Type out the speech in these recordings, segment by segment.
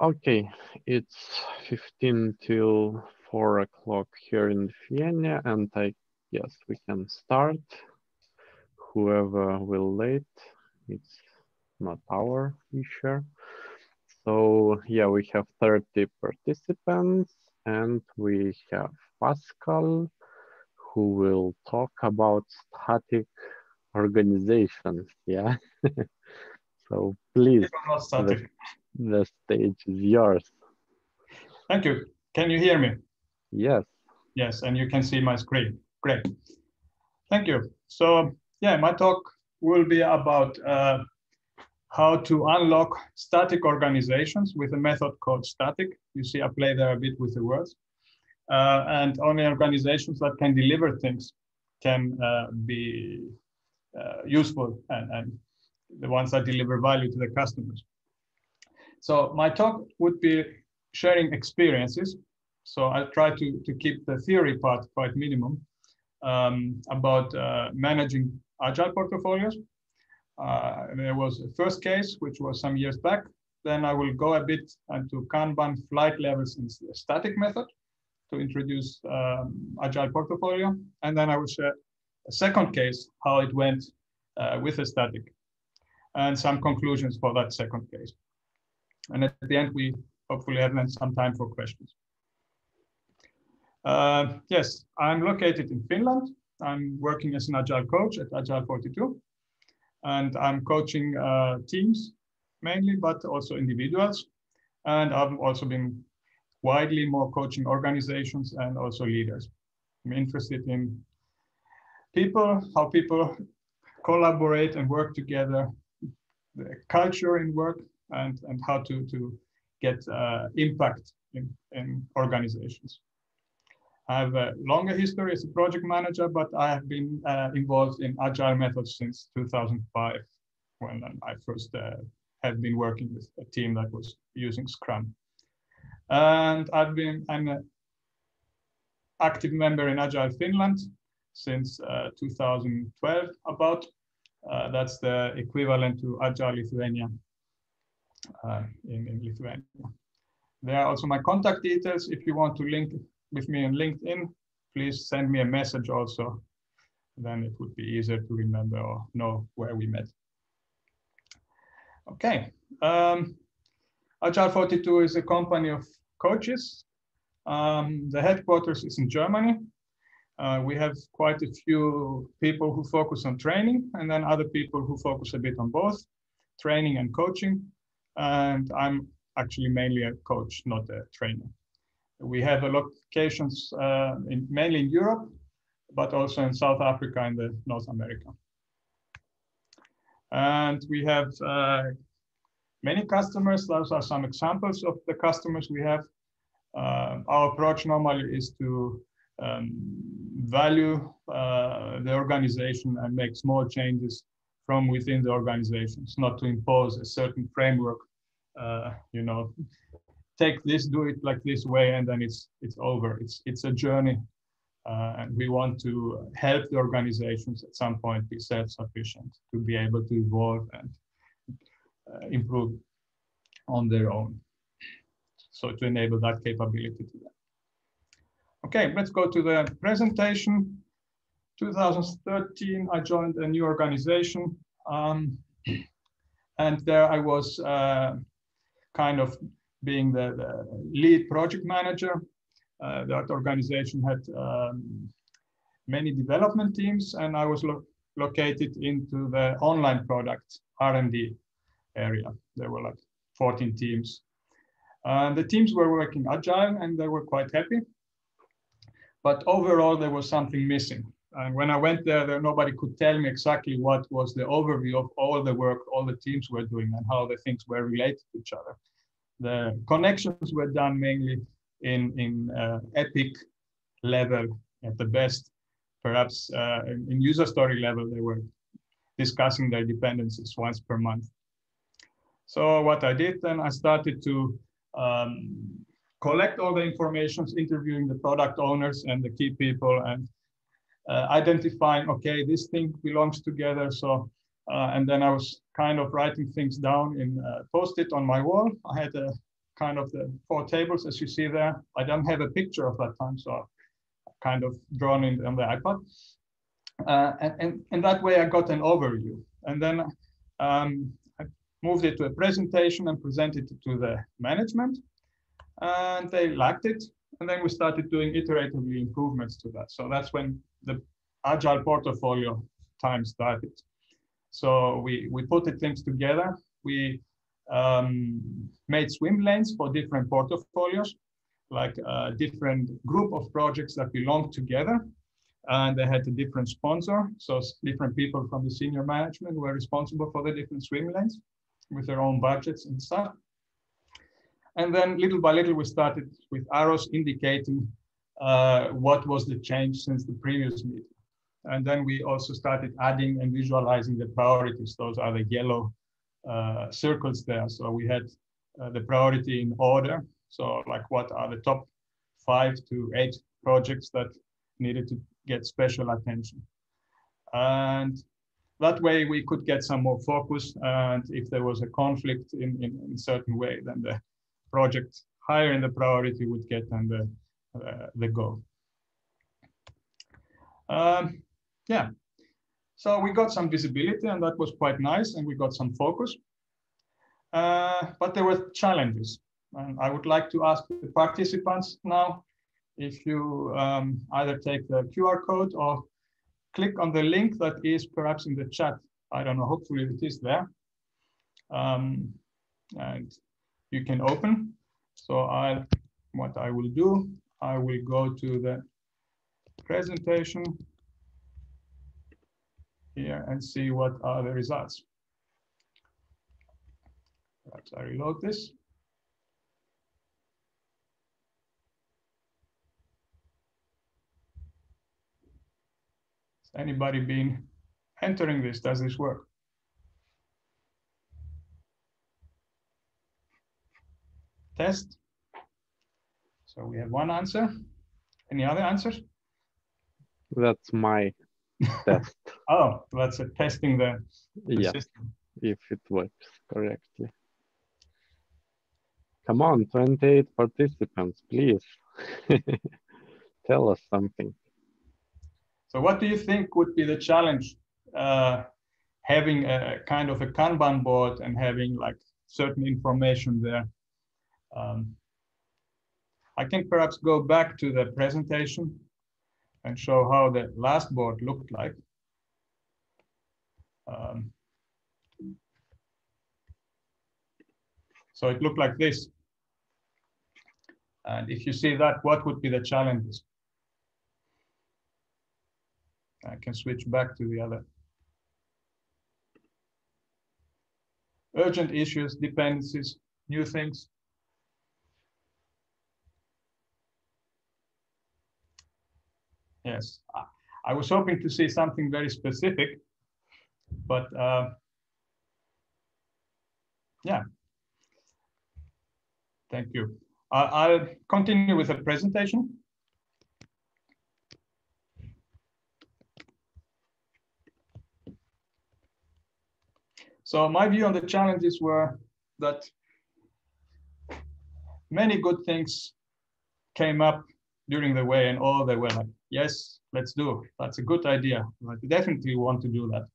Okay, it's 15 till 4 o'clock here in Vienna, and I guess we can start. Whoever will late, it's not our issue. So yeah, we have 30 participants, and we have Pascal, who will talk about static organizations. Yeah. So please, Not static. the stage is yours. Thank you. Can you hear me? Yes. Yes, and you can see my screen. Great. Thank you. So yeah, my talk will be about how to unlock static organizations with a method called STATIK. You see, I play there a bit with the words. And only organizations that can deliver things can be useful and the ones that deliver value to the customers. So my talk would be sharing experiences. So I try to keep the theory part quite minimum about managing agile portfolios. There was a first case, which was some years back. Then I will go a bit into Kanban, flight levels, and static method to introduce agile portfolio. And then I will share a second case, how it went with a static, and some conclusions for that second case. And at the end, we hopefully have then some time for questions. Yes, I'm located in Finland. I'm working as an agile coach at Agile 42. And I'm coaching teams mainly, but also individuals. And I've also been widely more coaching organizations and also leaders. I'm interested in people, how people collaborate and work together, the culture in work, and how to get impact in organizations. I have a longer history as a project manager, but I have been involved in agile methods since 2005, when I first have been working with a team that was using Scrum. And I'm an active member in Agile Finland since 2012 about. That's the equivalent to Agile Lithuania in Lithuania. There are also my contact details. If you want to link with me on LinkedIn, please send me a message also. Then it would be easier to remember or know where we met. Okay. Agile 42 is a company of coaches. The headquarters is in Germany. We have quite a few people who focus on training, and then other people who focus a bit on both training and coaching. And I'm actually mainly a coach, not a trainer. We have locations mainly in Europe, but also in South Africa and North America. And we have many customers. Those are some examples of the customers we have. Our approach normally is to value the organization and make small changes from within the organizations, not to impose a certain framework, take this, do it like this way, and then it's over. It's a journey, and we want to help the organizations at some point be self-sufficient, to be able to evolve and improve on their own. So to enable that capability to them. Okay, let's go to the presentation. 2013, I joined a new organization, and there I was kind of being the lead project manager. That organization had many development teams, and I was located into the online product R&D area. There were like 14 teams. The teams were working agile, and they were quite happy. But overall, there was something missing. And when I went there, nobody could tell me exactly what was the overview of all the work all the teams were doing and how the things were related to each other. The connections were done mainly in epic level at the best. Perhaps in user story level, they were discussing their dependencies once per month. So what I did then, I started to collect all the information, interviewing the product owners and the key people, and identifying, okay, this thing belongs together. So, and then I was kind of writing things down in Post-it on my wall. I had a kind of the 4 tables as you see there. I don't have a picture of that time, so I've kind of drawn it on the iPad. And that way I got an overview. And then I moved it to a presentation and presented it to the management. And they liked it. And then we started doing iteratively improvements to that. So that's when the Agile portfolio time started. So we put the things together. We made swim lanes for different portfolios, like a different group of projects that belonged together. And they had a different sponsor. So different people from the senior management were responsible for the different swim lanes with their own budgets and stuff. And then little by little, we started with arrows indicating what was the change since the previous meeting. And then we also started adding and visualizing the priorities. Those are the yellow circles there. So we had the priority in order. So like what are the top 5 to 8 projects that needed to get special attention. And that way we could get some more focus. And if there was a conflict in a certain way, then the project higher in the priority would get on the go. Yeah, so we got some visibility and that was quite nice and we got some focus. But there were challenges. And I would like to ask the participants now if you either take the QR code or click on the link that is perhaps in the chat. I don't know, hopefully it is there. And you can open. So what I will do, I will go to the presentation here and see what are the results. Perhaps I reload this. Has anybody been entering this? Does this work? Test. So we have one answer. Any other answers? That's my test. Oh, that's a testing the system. If it works correctly. Come on, 28 participants, please. Tell us something. So what do you think would be the challenge having a kind of a Kanban board and having like certain information there? I can perhaps go back to the presentation and show how the last board looked like. So it looked like this. And if you see that, what would be the challenges? I can switch back to the other. Urgent issues, dependencies, new things. Yes, I was hoping to see something very specific, but yeah. Thank you. I'll continue with the presentation. So my view on the challenges were that many good things came up during the way and all they were like, yes, let's do it. That's a good idea. I definitely want to do that.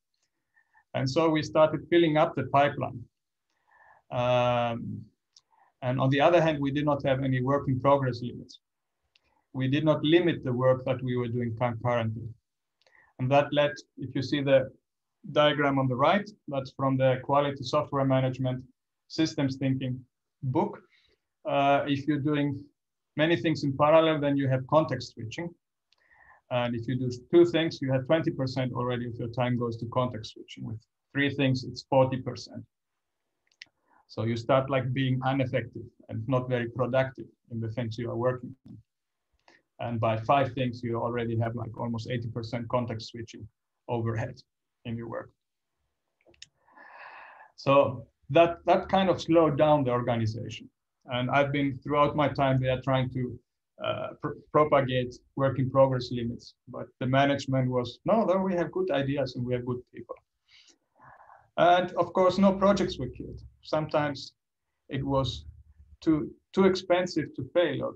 And so we started filling up the pipeline. And on the other hand, we did not have any work in progress limits. We did not limit the work that we were doing concurrently. And that led, if you see the diagram on the right, that's from the Quality Software Management Systems Thinking book. If you're doing many things in parallel, then you have context switching. And if you do 2 things, you have 20% already of your time goes to context switching. With 3 things, it's 40%. So you start like being ineffective and not very productive in the things you are working on. And by 5 things, you already have like almost 80% context switching overhead in your work. So that kind of slowed down the organization. And I've been throughout my time there trying to propagate work in progress limits, but the management was, no, we have good ideas and we have good people. And of course, no projects were killed. Sometimes it was too expensive to fail, or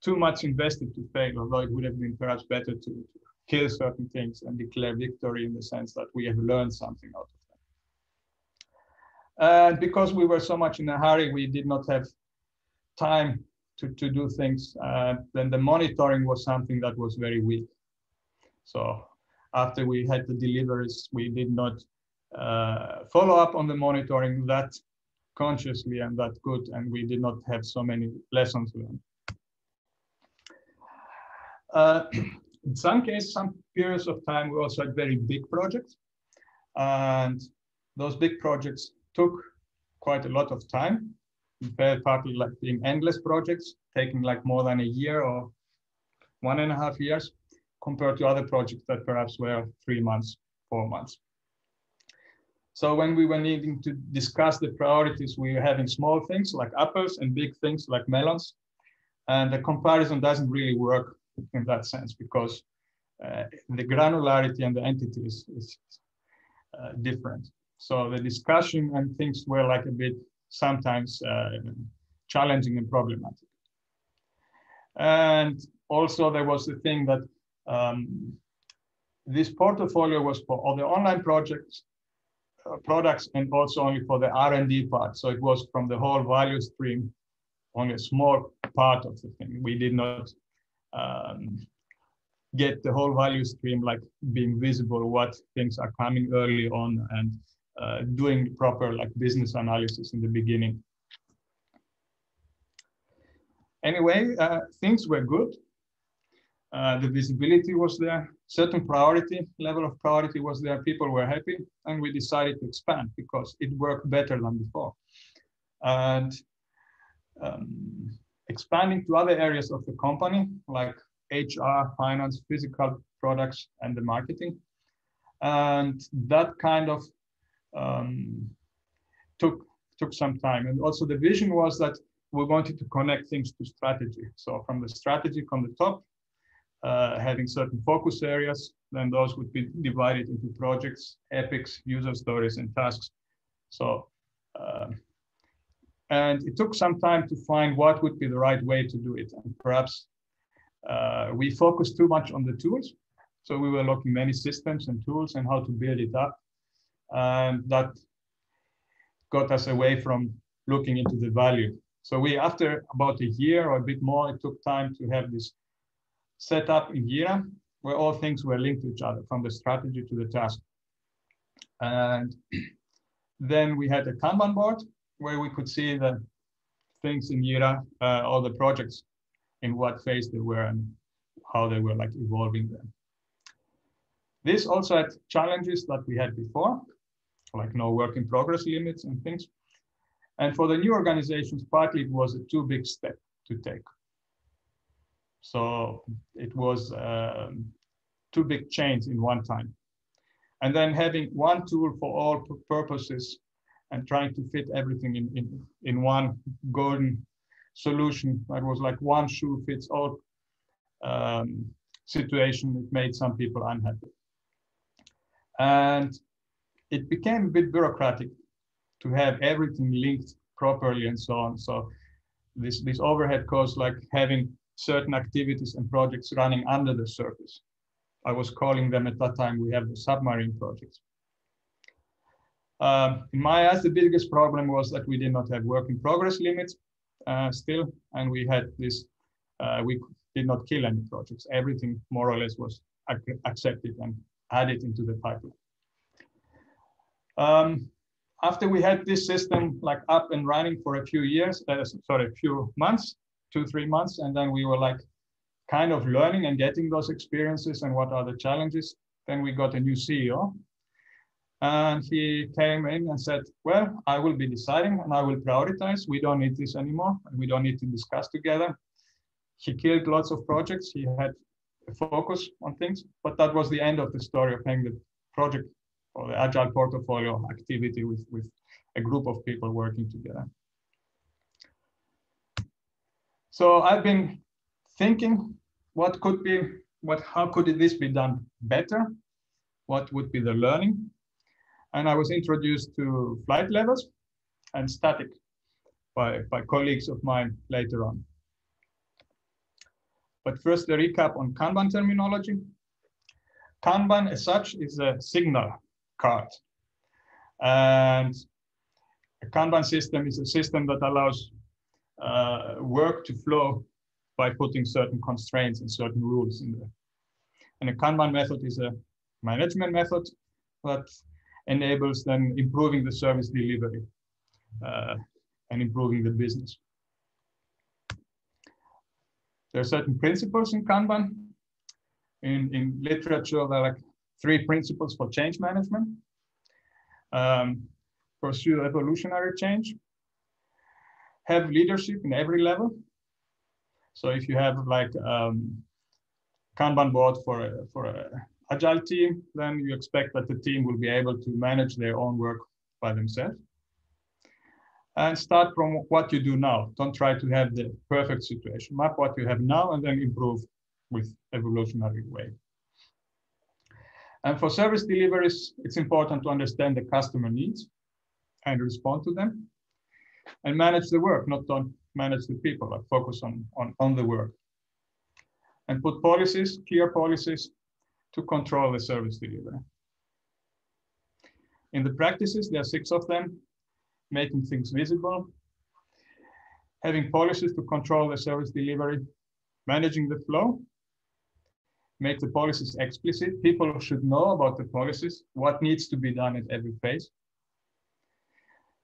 too much invested to fail, although it would have been perhaps better to kill certain things and declare victory in the sense that we have learned something out of them. And because we were so much in a hurry, we did not have time to do things. Then the monitoring was something that was very weak. So after we had the deliveries, we did not follow up on the monitoring that consciously and that good, and we did not have so many lessons learned. In some cases, some periods of time, we also had very big projects, and those big projects took quite a lot of time, partly like being endless projects, taking like more than a year or 1.5 years, compared to other projects that perhaps were 3 months, 4 months. So when we were needing to discuss the priorities, we were having small things like apples and big things like melons. And the comparison doesn't really work in that sense, because the granularity and the entity is different. So the discussion and things were like a bit sometimes challenging and problematic. And also there was the thing that this portfolio was for all the online projects, products, and also only for the R&D part. So it was from the whole value stream, only a small part of the thing. We did not get the whole value stream, like being visible, what things are coming early on, and doing proper like business analysis in the beginning. Anyway, things were good. The visibility was there, certain level of priority was there, people were happy, and we decided to expand because it worked better than before. And expanding to other areas of the company, like HR, finance, physical products, and the marketing. And that kind of took some time. And also the vision was that we wanted to connect things to strategy. So from the strategy from the top, having certain focus areas, then those would be divided into projects, epics, user stories, and tasks. So, and it took some time to find what would be the right way to do it. And perhaps we focused too much on the tools. So we were looking many systems and tools and how to build it up. And that got us away from looking into the value. So we, after about a year or a bit more, it took time to have this set up in Jira, where all things were linked to each other, from the strategy to the task. And then we had a Kanban board where we could see the things in Jira, all the projects, in what phase they were and how they were like evolving them. This also had challenges that we had before, like no work in progress limits and things. And for the new organizations, partly it was a too big step to take. So it was too big change in one time. And then having one tool for all purposes and trying to fit everything in one golden solution that was like one shoe fits all situation, it made some people unhappy. And it became a bit bureaucratic to have everything linked properly and so on. So this overhead costs, like having certain activities and projects running under the surface. I was calling them at that time, we have the submarine projects. In my eyes, the biggest problem was that we did not have work in progress limits still, and we had this, we did not kill any projects. Everything more or less was accepted and added into the pipeline. After we had this system like up and running for a few years, a few months, 2-3 months, and then we were like kind of learning and getting those experiences and what are the challenges. Then we got a new CEO, and he came in and said, well, I will be deciding and I will prioritize. We don't need this anymore, and we don't need to discuss together. He killed lots of projects. He had a focus on things, but that was the end of the story of having the project or the Agile portfolio activity with a group of people working together. So I've been thinking, how could this be done better? What would be the learning? And I was introduced to flight levels and STATIK. by colleagues of mine later on. But first, a recap on Kanban terminology. Kanban as such is a signal card. And a Kanban system is a system that allows work to flow by putting certain constraints and certain rules in there. And a Kanban method is a management method that enables then improving the service delivery and improving the business. There are certain principles in Kanban. In literature, there are like 3 principles for change management. Pursue evolutionary change. Have leadership in every level. So if you have like Kanban board for a Agile team, then you expect that the team will be able to manage their own work by themselves. And start from what you do now. Don't try to have the perfect situation. Map what you have now and then improve with evolutionary way. And for service deliveries, it's important to understand the customer needs and respond to them. And manage the work, not don't manage the people, but focus on the work. And put policies, clear policies, to control the service delivery. In the practices, there are 6 of them. Making things visible, having policies to control the service delivery, managing the flow, make the policies explicit. People should know about the policies, what needs to be done at every phase.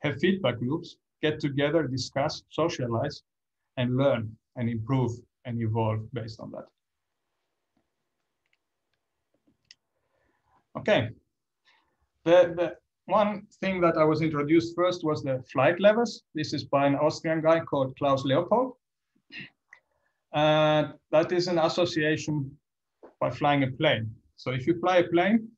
Have feedback loops, get together, discuss, socialize, and learn and improve and evolve based on that. Okay. The one thing that I was introduced first was the flight levels. This is by an Austrian guy called Klaus Leopold. That is an association by flying a plane. So if you fly a plane,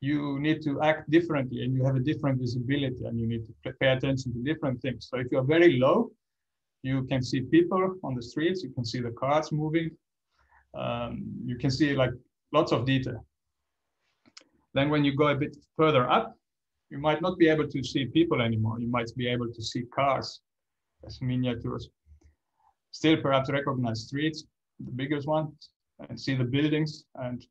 you need to act differently and you have a different visibility and you need to pay attention to different things. So if you're very low, you can see people on the streets, you can see the cars moving, you can see like lots of detail. Then when you go a bit further up, you might not be able to see people anymore. You might be able to see cars as miniatures. Still perhaps recognize streets, the biggest ones, and see the buildings and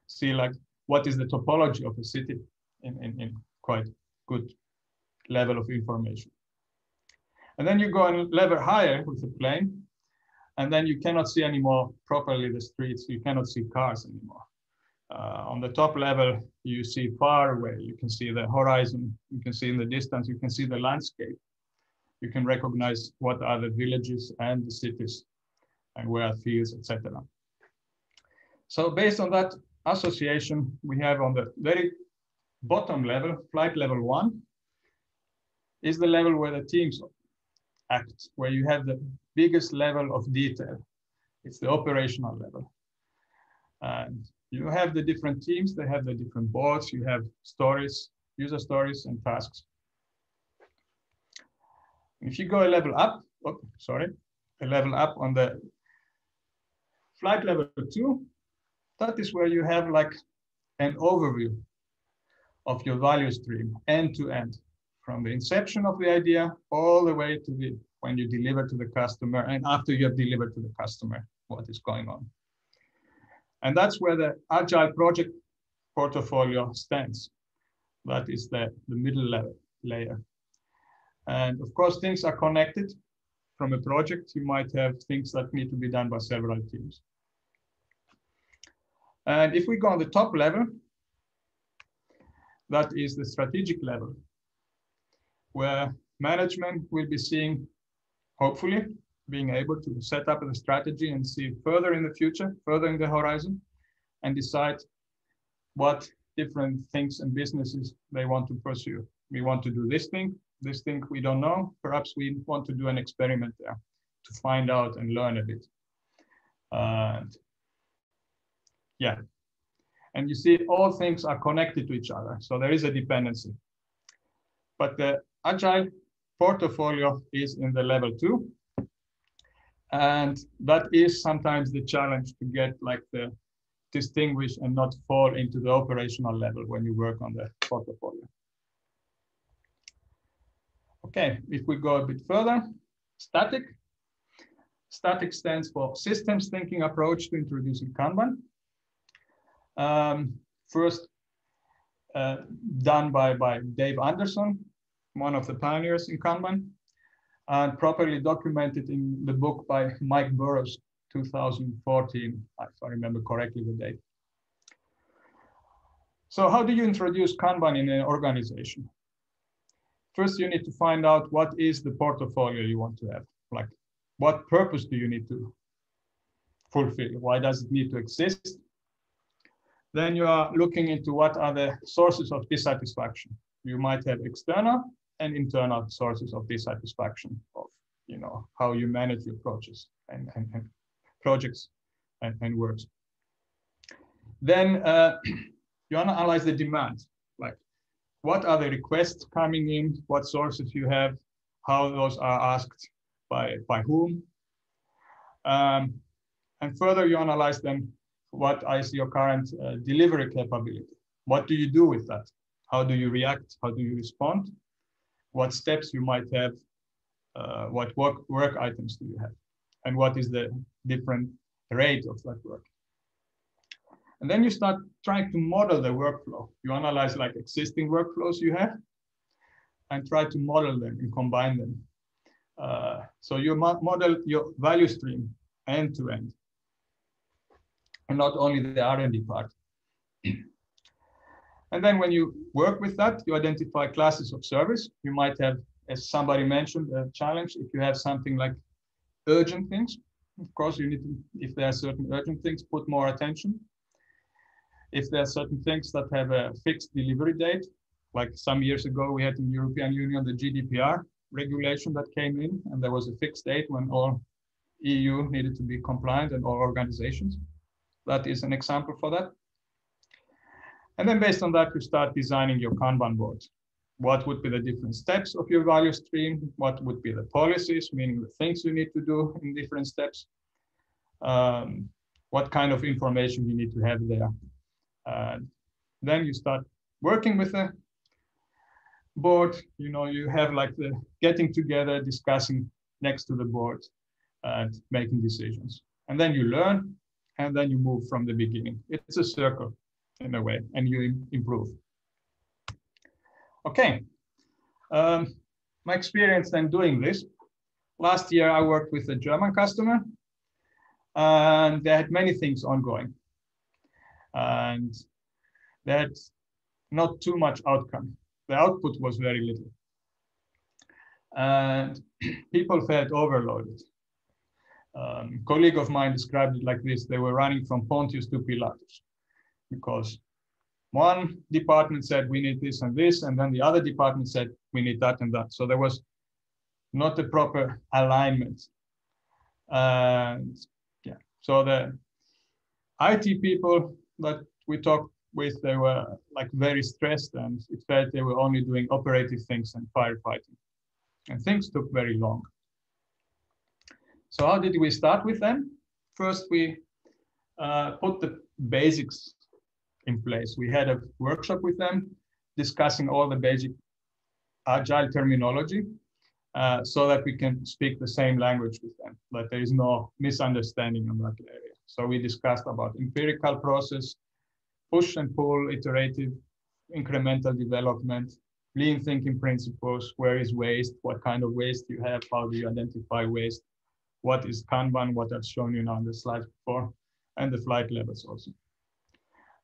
see like what is the topology of a city in quite good level of information. And then you go a level higher with the plane, and then you cannot see anymore properly the streets. You cannot see cars anymore. On the top level, you see far away. You can see the horizon. You can see in the distance. You can see the landscape. You can recognize what are the villages and the cities and where are fields, etc. So based on that association, we have on the very bottom level, flight level 1, is the level where the teams act, where you have the biggest level of detail. It's the operational level. And you have the different teams, they have the different boards, you have stories, user stories and tasks. If you go a level up, a level up on the flight level 2, that is where you have like an overview of your value stream end to end, from the inception of the idea all the way to the when you deliver to the customer and after you have delivered to the customer, what is going on. And that's where the Agile project portfolio stands. That is the middle level layer. And of course, things are connected. From a project, you might have things that need to be done by several teams. And if we go on the top level, that is the strategic level, where management will be seeing, hopefully, being able to set up a strategy and see further in the future, further in the horizon, and decide what different things and businesses they want to pursue. We want to do this thing we don't know. Perhaps we want to do an experiment there to find out and learn a bit. Yeah, and you see all things are connected to each other. So there is a dependency. But the Agile portfolio is in the level 2. And that is sometimes the challenge to get like the distinguish and not fall into the operational level when you work on the portfolio. Okay, if we go a bit further, STATIK. STATIK stands for Systems Thinking Approach to Introducing Kanban. First done by Dave Anderson, one of the pioneers in Kanban, and properly documented in the book by Mike Burrows, 2014, if I remember correctly the date. So how do you introduce Kanban in an organization? First, you need to find out what is the portfolio you want to have. Like, what purpose do you need to fulfill? Why does it need to exist? Then you are looking into what are the sources of dissatisfaction. You might have external and internal sources of dissatisfaction of, you know, how you manage your projects and projects and works. Then you analyze the demand, like what are the requests coming in, what sources you have, how those are asked by whom. And further you analyze them, what is your current delivery capability? What do you do with that? How do you react? How do you respond? What steps you might have? What work items do you have? And what is the different rate of that work? And then you start trying to model the workflow. You analyze like existing workflows you have and try to model them and combine them. So you model your value stream end to end, and not only the R&D part. And then when you work with that, you identify classes of service. You might have, as somebody mentioned, a challenge if you have something like urgent things. Of course, you need to, if there are certain urgent things, put more attention. If there are certain things that have a fixed delivery date, like some years ago, we had in the European Union, the GDPR regulation that came in, and there was a fixed date when all EU needed to be compliant and all organizations. That is an example for that. And then based on that, you start designing your Kanban board. What would be the different steps of your value stream? What would be the policies, meaning the things you need to do in different steps? What kind of information you need to have there? Then you start working with the board. You know, you have like the getting together, discussing next to the board, and making decisions. And then you learn, and then you move from the beginning. It's a circle in a way, and you improve. Okay, my experience then doing this. Last year, I worked with a German customer, and they had many things ongoing. And they had not too much outcome. The output was very little. And people felt overloaded. A colleague of mine described it like this: they were running from Pontius to Pilatus, because one department said we need this and this, and then the other department said we need that and that. So there was not a proper alignment. And yeah, so the IT people that we talked with, they were like very stressed, and it felt they were only doing operative things and firefighting, and things took very long. So how did we start with them? First, we put the basics in place. We had a workshop with them discussing all the basic Agile terminology so that we can speak the same language with them, that there is no misunderstanding in that area. So we discussed about empirical process, push and pull, iterative, incremental development, lean thinking principles, where is waste, what kind of waste you have, how do you identify waste, what is Kanban, what I've shown you now on the slide before, and the flight levels also.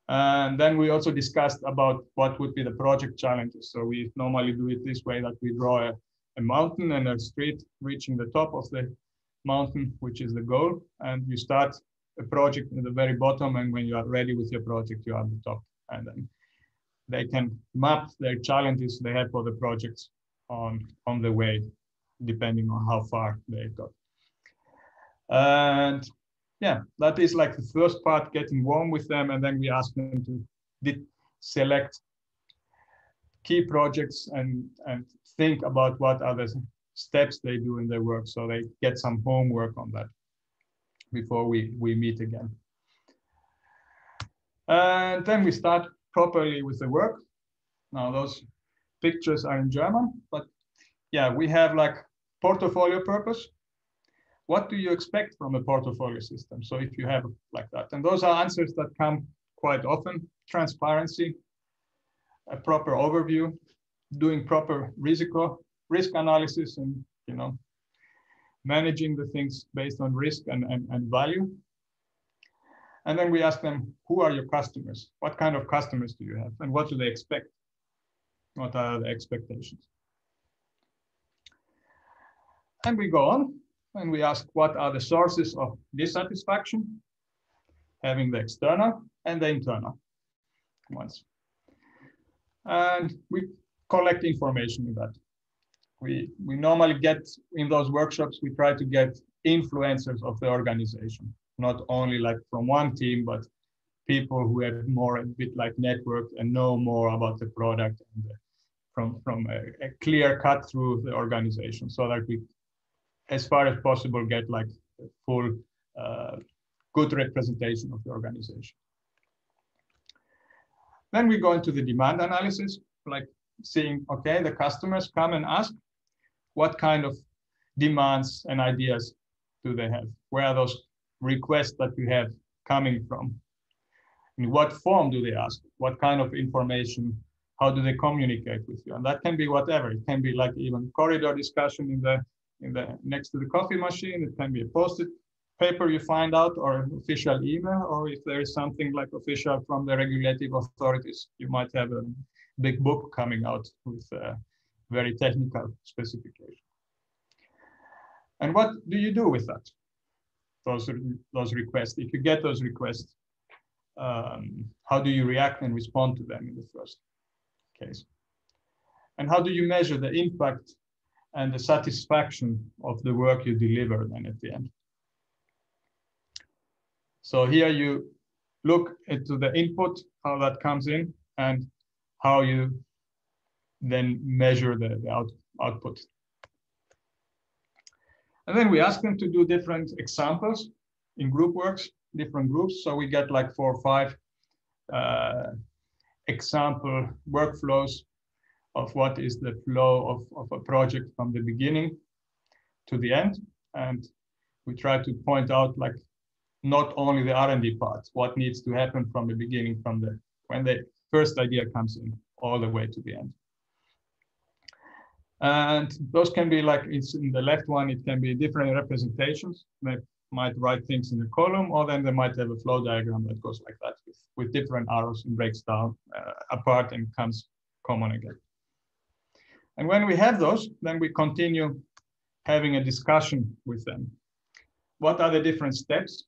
And then we also discussed about what would be the project challenges. So we normally do it this way, that we draw a mountain and a street reaching the top of the mountain, which is the goal. And you start a project at the very bottom, and when you are ready with your project, you are at the top. And then they can map their challenges they have for the projects on the way, depending on how far they got. And yeah, that is like the first part, getting warm with them, and then we ask them to select key projects and think about what are the steps they do in their work, so they get some homework on that before we meet again. And then we start properly with the work. Now those pictures are in German, but yeah, we have like portfolio purpose. What do you expect from a portfolio system? So if you have like that, and those are answers that come quite often: transparency, a proper overview, doing proper risk analysis, and managing the things based on risk and value. And then we ask them, who are your customers? What kind of customers do you have? And what do they expect? What are the expectations? And we go on and we ask, what are the sources of dissatisfaction? Having the external and the internal ones. And we collect information in that. We normally get, in those workshops, we try to get influencers of the organization, not only like from one team, but people who have more a bit like networked and know more about the product, and from a clear cut through the organization, so that we, as far as possible, get like a full good representation of the organization. Then we go into the demand analysis, like seeing, okay, the customers come and ask, what kind of demands and ideas do they have? Where are those requests that you have coming from? In what form do they ask? What kind of information? How do they communicate with you? And that can be whatever. It can be like even corridor discussion in the next to the coffee machine. It can be a post-it paper you find out, or an official email, or if there is something like official from the regulative authorities, you might have a big book coming out with very technical specification. And what do you do with that? Those requests. If you get those requests, how do you react and respond to them in the first case? And how do you measure the impact and the satisfaction of the work you deliver then at the end? So here you look into the input, how that comes in, and how you then measure the output. And then we ask them to do different examples in group works, different groups. So we get like 4 or 5 example workflows of what is the flow of a project from the beginning to the end. And we try to point out like not only the R&D part, what needs to happen from the beginning, from when the first idea comes in, all the way to the end. And those can be like, it's in the left one, it can be different representations. They might write things in a column, or then they might have a flow diagram that goes like that with different arrows and breaks down apart and comes common again. And when we have those, then we continue having a discussion with them. What are the different steps?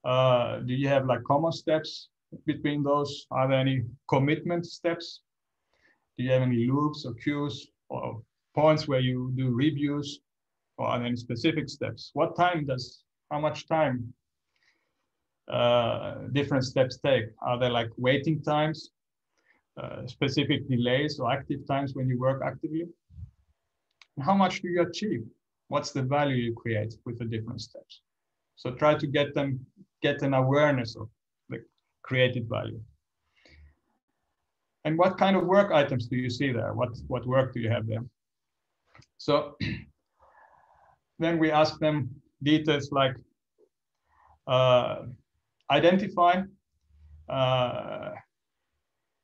Do you have like common steps between those? Are there any commitment steps? Do you have any loops or queues or points where you do reviews, or are there any specific steps? How much time different steps take? Are there like waiting times, specific delays or active times when you work actively? And how much do you achieve? What's the value you create with the different steps? So try to get an awareness of the created value. And what kind of work items do you see there? What work do you have there? So then we ask them details like identify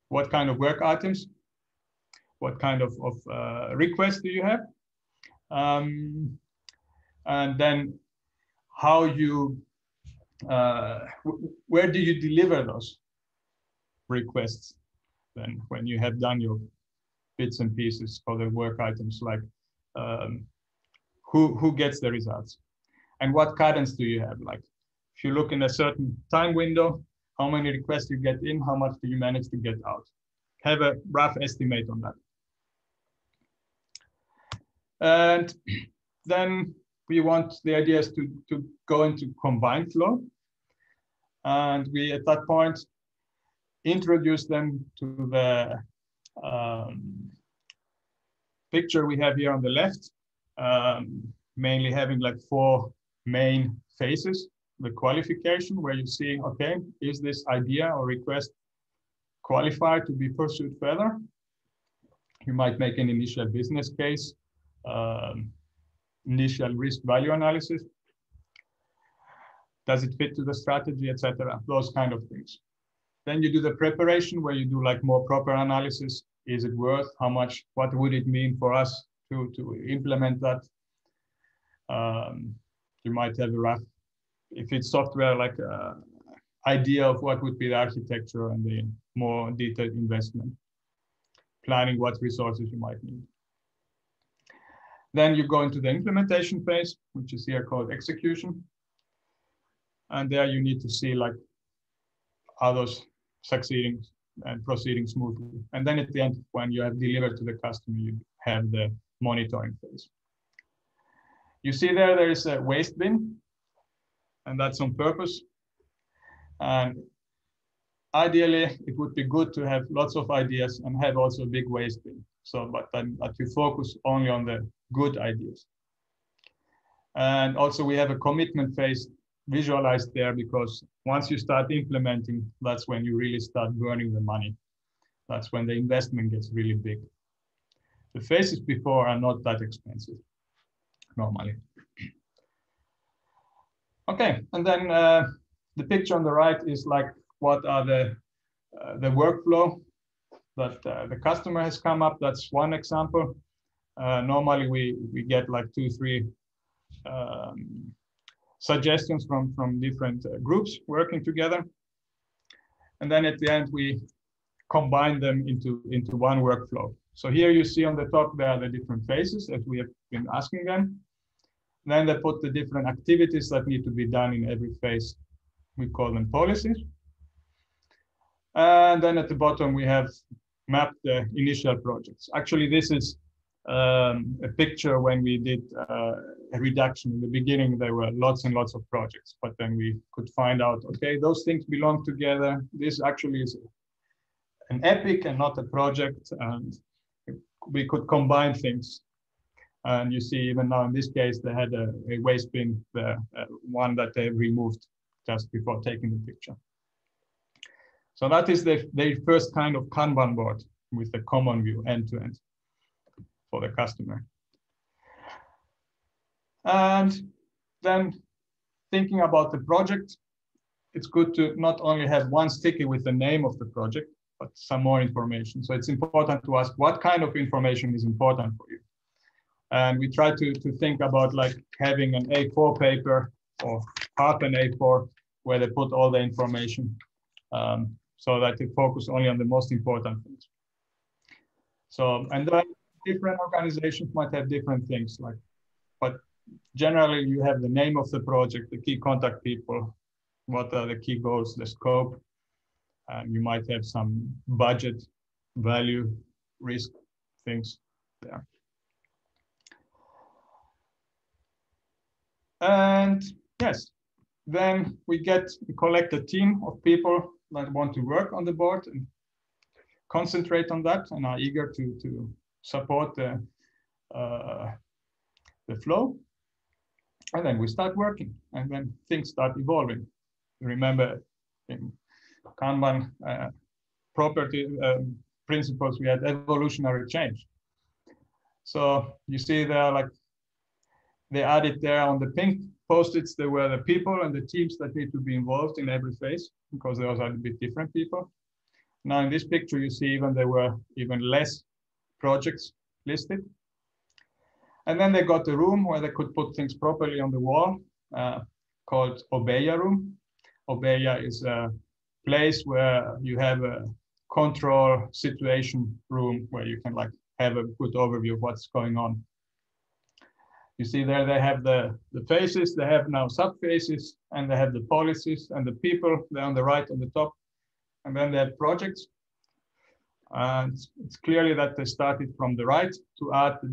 what kind of work items, what kind of requests do you have, and then how you, where do you deliver those requests then when you have done your bits and pieces for the work items, like who gets the results and what cadence do you have? Like if you look in a certain time window, how many requests you get in, how much do you manage to get out? Have a rough estimate on that. And then we want the ideas to go into combined flow. And we, at that point, introduce them to the picture we have here on the left, mainly having like 4 main phases. The qualification, where you see, okay, is this idea or request qualified to be pursued further? You might make an initial business case, initial risk value analysis. Does it fit to the strategy, etc.? Those kind of things. Then you do the preparation where you do like more proper analysis. Is it worth? How much? What would it mean for us to implement that? You might have a rough, if it's software, like idea of what would be the architecture and the more detailed investment. Planning what resources you might need. Then you go into the implementation phase, which is here called execution. And there you need to see like, are those succeeding and proceeding smoothly. And then at the end, when you have delivered to the customer, you have the monitoring phase. You see there is a waste bin, and that's on purpose. And ideally, it would be good to have lots of ideas and have also a big waste bin. So, but you focus only on the good ideas. And also we have a commitment phase visualized there, because once you start implementing, that's when you really start burning the money. That's when the investment gets really big. The phases before are not that expensive, normally. Okay, and then the picture on the right is like, what are the workflow that the customer has come up. That's one example. Normally we get like 2-3 suggestions from different groups working together. And then at the end, we combine them into one workflow. So here you see on the top, there are the different phases as we have been asking them. Then they put the different activities that need to be done in every phase. We call them policies. And then at the bottom, we have mapped the initial projects. Actually, this is a picture when we did a reduction. In the beginning, there were lots and lots of projects, but then we could find out, okay, those things belong together. This actually is an epic and not a project, and we could combine things. And you see, even now in this case, they had a waste bin, the one that they removed just before taking the picture. So that is the first kind of Kanban board with the common view end-to-end for the customer. And then thinking about the project, it's good to not only have one sticky with the name of the project, but some more information. So it's important to ask what kind of information is important for you. And we try to think about like having an A4 paper or half an A4 where they put all the information so that they focus only on the most important things. So, and then different organizations might have different things, like, but generally you have the name of the project, the key contact people, what are the key goals, the scope, and you might have some budget, value, risk things there. And yes, then we collect a team of people that want to work on the board and concentrate on that and are eager to support the flow. And then we start working, and then things start evolving. Remember, in Kanban property principles, we had evolutionary change. So you see there, like, they added there on the pink Post-its, there were the people and the teams that need to be involved in every phase, because those are a bit different people. Now in this picture, you see there were even less projects listed. And then they got a room where they could put things properly on the wall, called Obeya room. Obeya is a place where you have a control situation room where you can like have a good overview of what's going on. You see there they have the phases, they have now sub-phases, and they have the policies and the people. They're on the right on the top. And then they have projects. And it's clearly that they started from the right to add the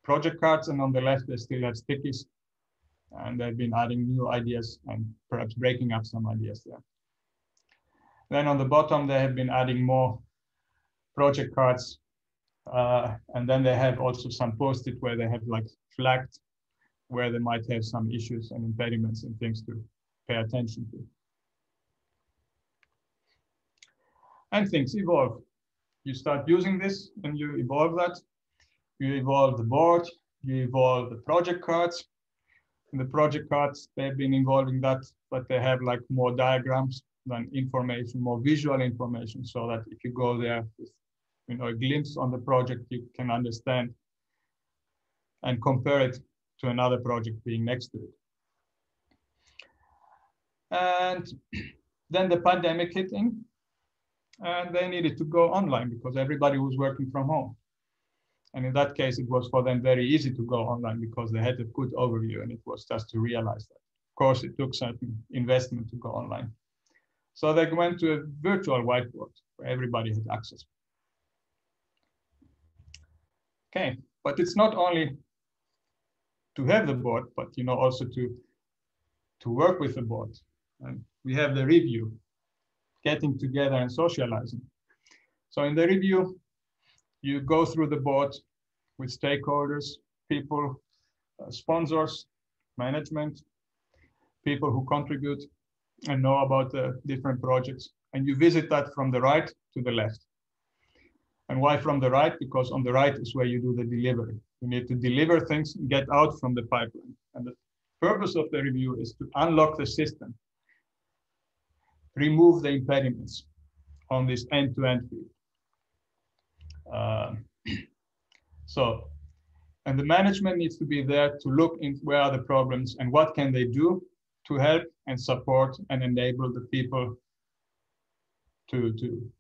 project cards, and on the left they still have stickies. And they've been adding new ideas and perhaps breaking up some ideas there. Then on the bottom, they have been adding more project cards. And then they have also some post-it where they have like flagged where they might have some issues and impediments and things to pay attention to. And things evolve. You start using this and you evolve that. You evolve the board, you evolve the project cards. In the project cards, they've been involving that, but they have like more diagrams than information, more visual information, so that if you go there with a glimpse on the project, you can understand and compare it to another project being next to it. And then the pandemic hit in, and they needed to go online because everybody was working from home. And in that case, it was for them very easy to go online because they had a good overview, and it was just to realize that. Of course, it took certain investment to go online. So they went to a virtual whiteboard where everybody had access. Okay, but it's not only to have the board, but also to work with the board. And we have the review, getting together and socializing. So in the review, you go through the board with stakeholders, people, sponsors, management, people who contribute and know about the different projects. And you visit that from the right to the left. And why from the right? Because on the right is where you do the delivery. You need to deliver things and get out from the pipeline. And the purpose of the review is to unlock the system, remove the impediments on this end-to-end field. And the management needs to be there to look into where are the problems and what can they do to help and support and enable the people to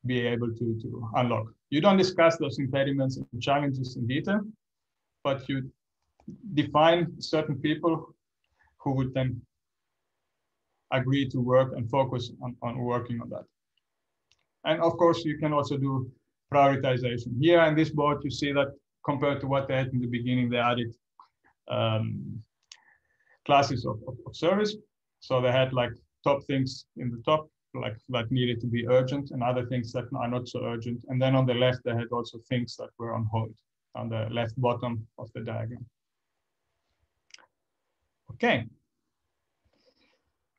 be able to unlock. You don't discuss those impediments and challenges in detail, but you define certain people who would then agree to work and focus on working on that. And of course, you can also do prioritization. Here on this board, you see that compared to what they had in the beginning, they added classes of service. So they had like top things in the top, like that needed to be urgent, and other things that are not so urgent. And then on the left, they had also things that were on hold on the left bottom of the diagram. Okay.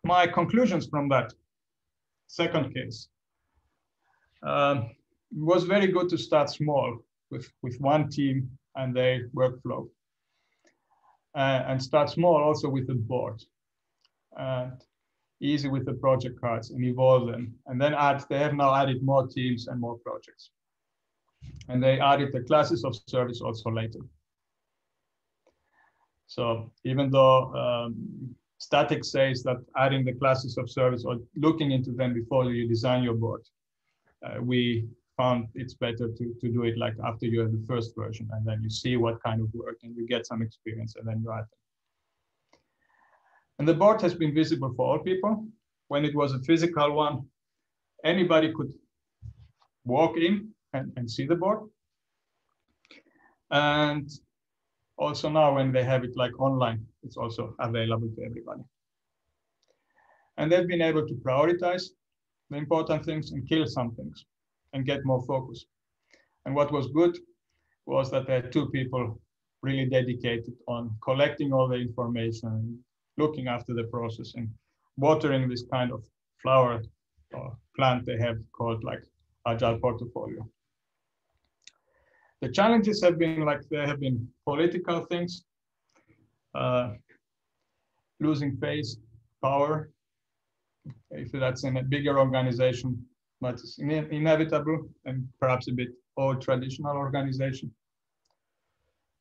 My conclusions from that second case. It was very good to start small with one team and their workflow. And start small also with the board. Easy with the project cards and evolve them. And then they have now added more teams and more projects. And they added the classes of service also later. So even though STATIK says that adding the classes of service or looking into them before you design your board, we found it's better to do it like after you have the first version, and then you see what kind of work and you get some experience and then you add them. And the board has been visible for all people. When it was a physical one, anybody could walk in and see the board. And also now when they have it like online, it's also available to everybody. And they've been able to prioritize the important things and kill some things and get more focus. And what was good was that there are two people really dedicated on collecting all the information, looking after the process and watering this kind of flower or plant they have called like Agile portfolio. The challenges have been like there have been political things, losing face, power. If that's in a bigger organization, but it's inevitable and perhaps a bit old traditional organization.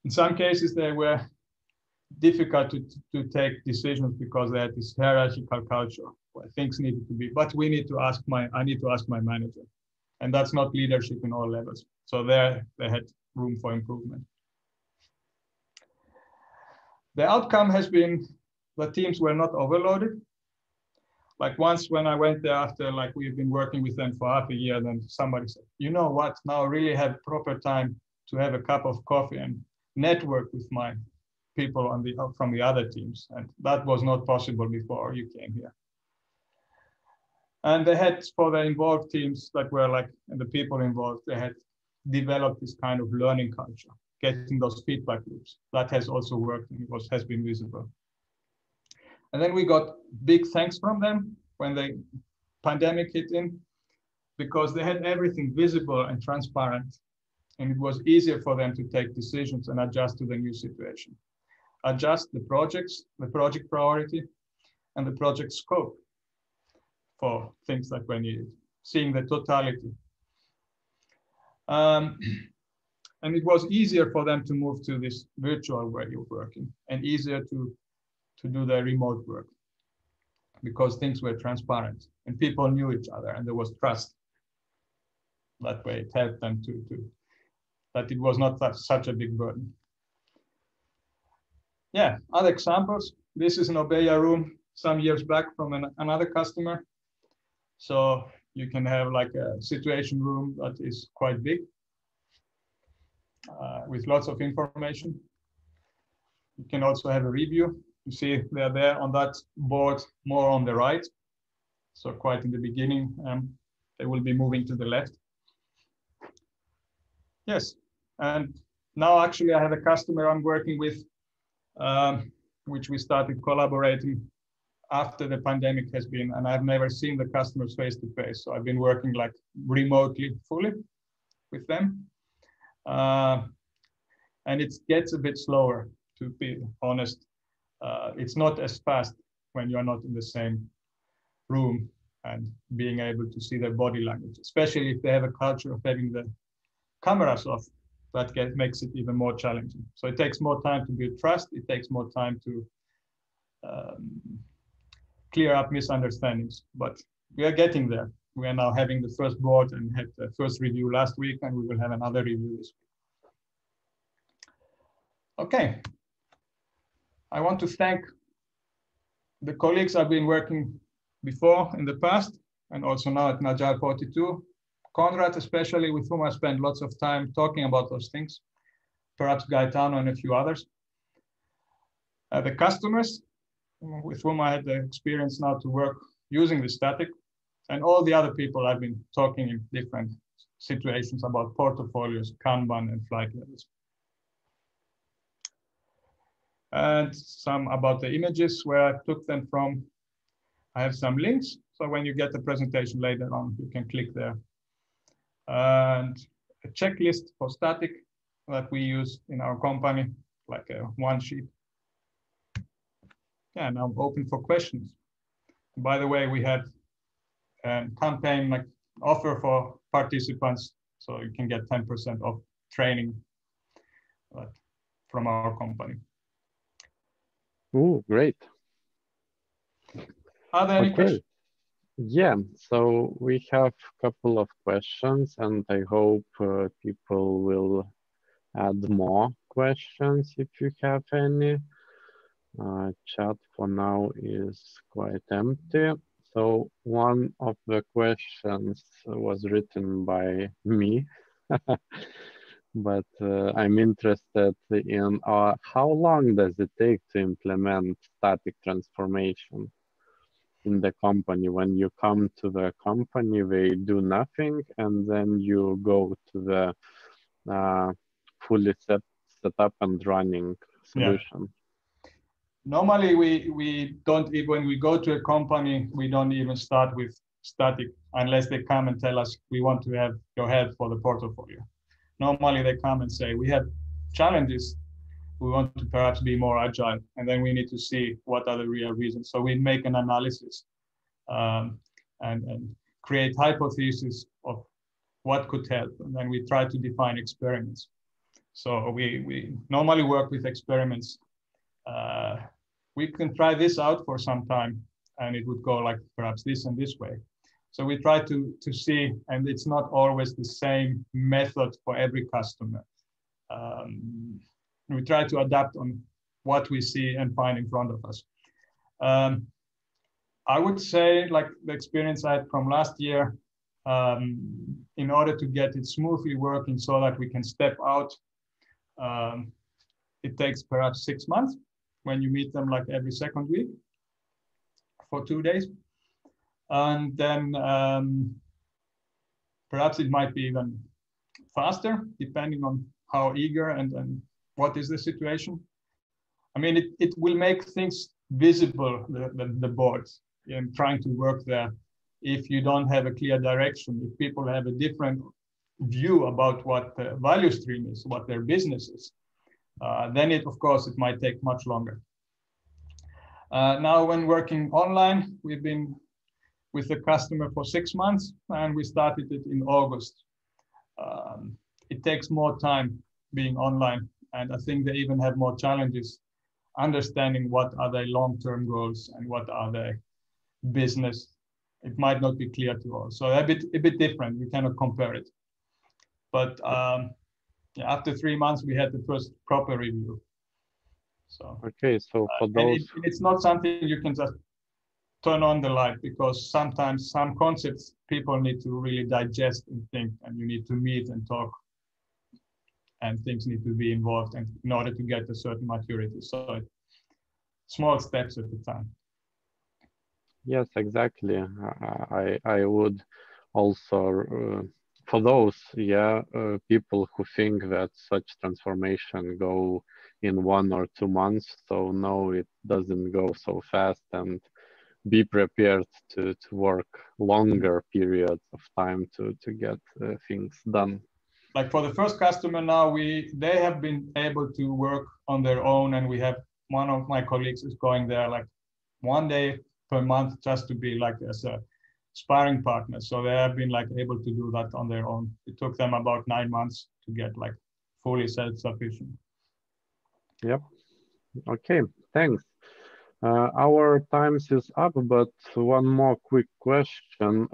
In some cases, they were difficult to take decisions because they had this hierarchical culture where things needed to be, but I need to ask my manager. And that's not leadership in all levels. So there they had room for improvement. The outcome has been the teams were not overloaded. Like once when I went there after like we've been working with them for half a year, then somebody said, you know what, now I really have proper time to have a cup of coffee and network with my people from the other teams. And that was not possible before you came here. And they had, for the involved teams that were like, and the people involved, they had developed this kind of learning culture, getting those feedback loops. That has also worked and has been visible. And then we got big thanks from them when the pandemic hit in, because they had everything visible and transparent. and it was easier for them to take decisions and adjust to the new situation. Adjust the projects, the project priority, and the project scope for things that were needed, seeing the totality. And it was easier for them to move to this virtual way of working, and easier to do the remote work, because things were transparent and people knew each other and there was trust. That way it helped them to that it was not such a big burden. Yeah, other examples. This is an Obeya room some years back from another customer. So you can have like a situation room that is quite big with lots of information. You can also have a review. You see they're there on that board more on the right. So quite in the beginning, they will be moving to the left. Yes, and now actually I have a customer I'm working with, which we started collaborating after the pandemic has been, and I've never seen the customers face to face. So I've been working like remotely fully with them. And it gets a bit slower, to be honest. It's not as fast when you're not in the same room and being able to see their body language, especially if they have a culture of having the cameras off. That makes it even more challenging. So it takes more time to build trust. It takes more time to clear up misunderstandings, but we are getting there. We are now having the first board and had the first review last week, and we will have another review this week. Okay. I want to thank the colleagues I've been working before in the past, and also now at Agile 42. Konrad, especially, with whom I spent lots of time talking about those things, perhaps Gaetano and a few others. The customers, with whom I had the experience now to work using the STATIK, and all the other people I've been talking in different situations about portfolios, Kanban, and flight levels. And some about the images, where I took them from. I have some links, so when you get the presentation later on, you can click there. And a checklist for STATIK that we use in our company, like a one sheet. Yeah, and I'm open for questions. By the way, we have a campaign like offer for participants, so you can get 10% off training from our company. Oh, great. Are there any questions? Yeah, so we have a couple of questions, and I hope people will add more questions if you have any. Chat for now is quite empty. So one of the questions was written by me, but I'm interested in how long does it take to implement static transformation in the company? When you come to the company, they do nothing, and then you go to the fully set up and running solution. Yeah. Normally, we don't even, when we go to a company, we don't even start with STATIK unless they come and tell us, we want to have your help for the portfolio. Normally they come and say, we have challenges, we want to perhaps be more agile, and then we need to see what are the real reasons. So we make an analysis and create hypotheses of what could help, and then we try to define experiments. So we normally work with experiments. We can try this out for some time, and it would go like perhaps this and this way. So we try to see, and it's not always the same method for every customer. We try to adapt on what we see and find in front of us. I would say, like the experience I had from last year, in order to get it smoothly working so that we can step out, it takes perhaps 6 months when you meet them like every second week for 2 days. And then perhaps it might be even faster, depending on how eager and what is the situation. I mean, it will make things visible, the boards, and trying to work there. If you don't have a clear direction, if people have a different view about what the value stream is, what their business is, then of course it might take much longer. Now when working online, we've been with the customer for 6 months and we started it in August. It takes more time being online, and I think they even have more challenges understanding what are their long-term goals and what are their business. It might not be clear to all. So a bit different. We cannot compare it. But after 3 months, we had the first proper review. So okay, so for those, it's not something you can just turn on the light, because sometimes some concepts people need to really digest and think, and you need to meet and talk, and things need to be involved and in order to get a certain maturity. So small steps at a time. yes, exactly. I would also, for those, people who think that such transformation go in 1 or 2 months. So no, it doesn't go so fast, and be prepared to work longer periods of time to get things done. Like for the first customer now, they have been able to work on their own, and we have one of my colleagues is going there like 1 day per month just to be like as a sparring partner. So they have been like able to do that on their own. It took them about 9 months to get like fully self-sufficient. Yep. Okay, thanks. Our time is up, but one more quick question.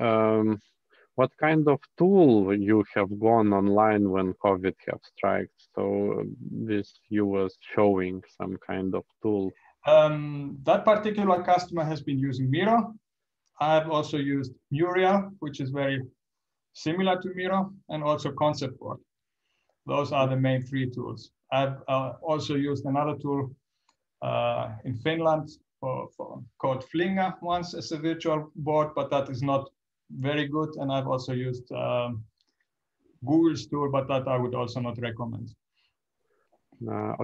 What kind of tool you have gone online when COVID have struck? So this you was showing some kind of tool. That particular customer has been using Miro. I've also used Muriel, which is very similar to Miro, and also Concept Board. Those are the main 3 tools. I've also used another tool in Finland called Flinga once as a virtual board, but that is not very good. And I've also used Google's tool, but that I would also not recommend.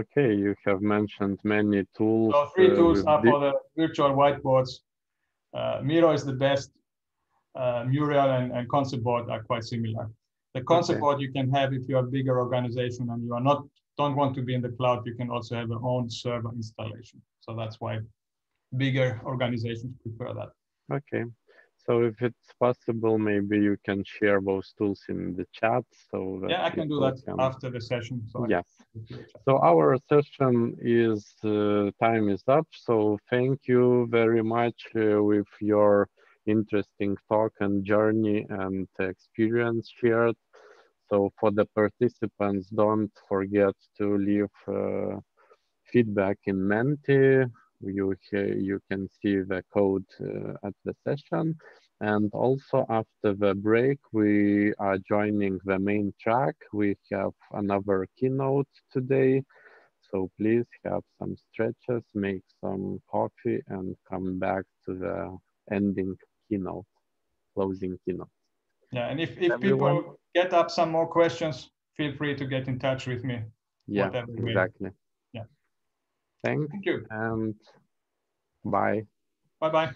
Okay, you have mentioned many tools. So 3 tools are for the virtual whiteboards. Miro is the best. Muriel and Concept Board are quite similar. The Concept Board you can have if you're a bigger organization and you are don't want to be in the cloud. You can also have your own server installation. So that's why bigger organizations prefer that. Okay. So if it's possible, maybe you can share those tools in the chat. So that I can do that after the session. So yes. So our session is, time is up. So thank you very much with your interesting talk and journey and experience shared. So for the participants, don't forget to leave feedback in Menti. You can see the code at the session. And also after the break, we are joining the main track. We have another keynote today. So please have some stretches, make some coffee, and come back to the ending keynote, closing keynote. Yeah, and if people get up some more questions, feel free to get in touch with me. Yeah, exactly. Yeah. Thank you. And bye. Bye-bye.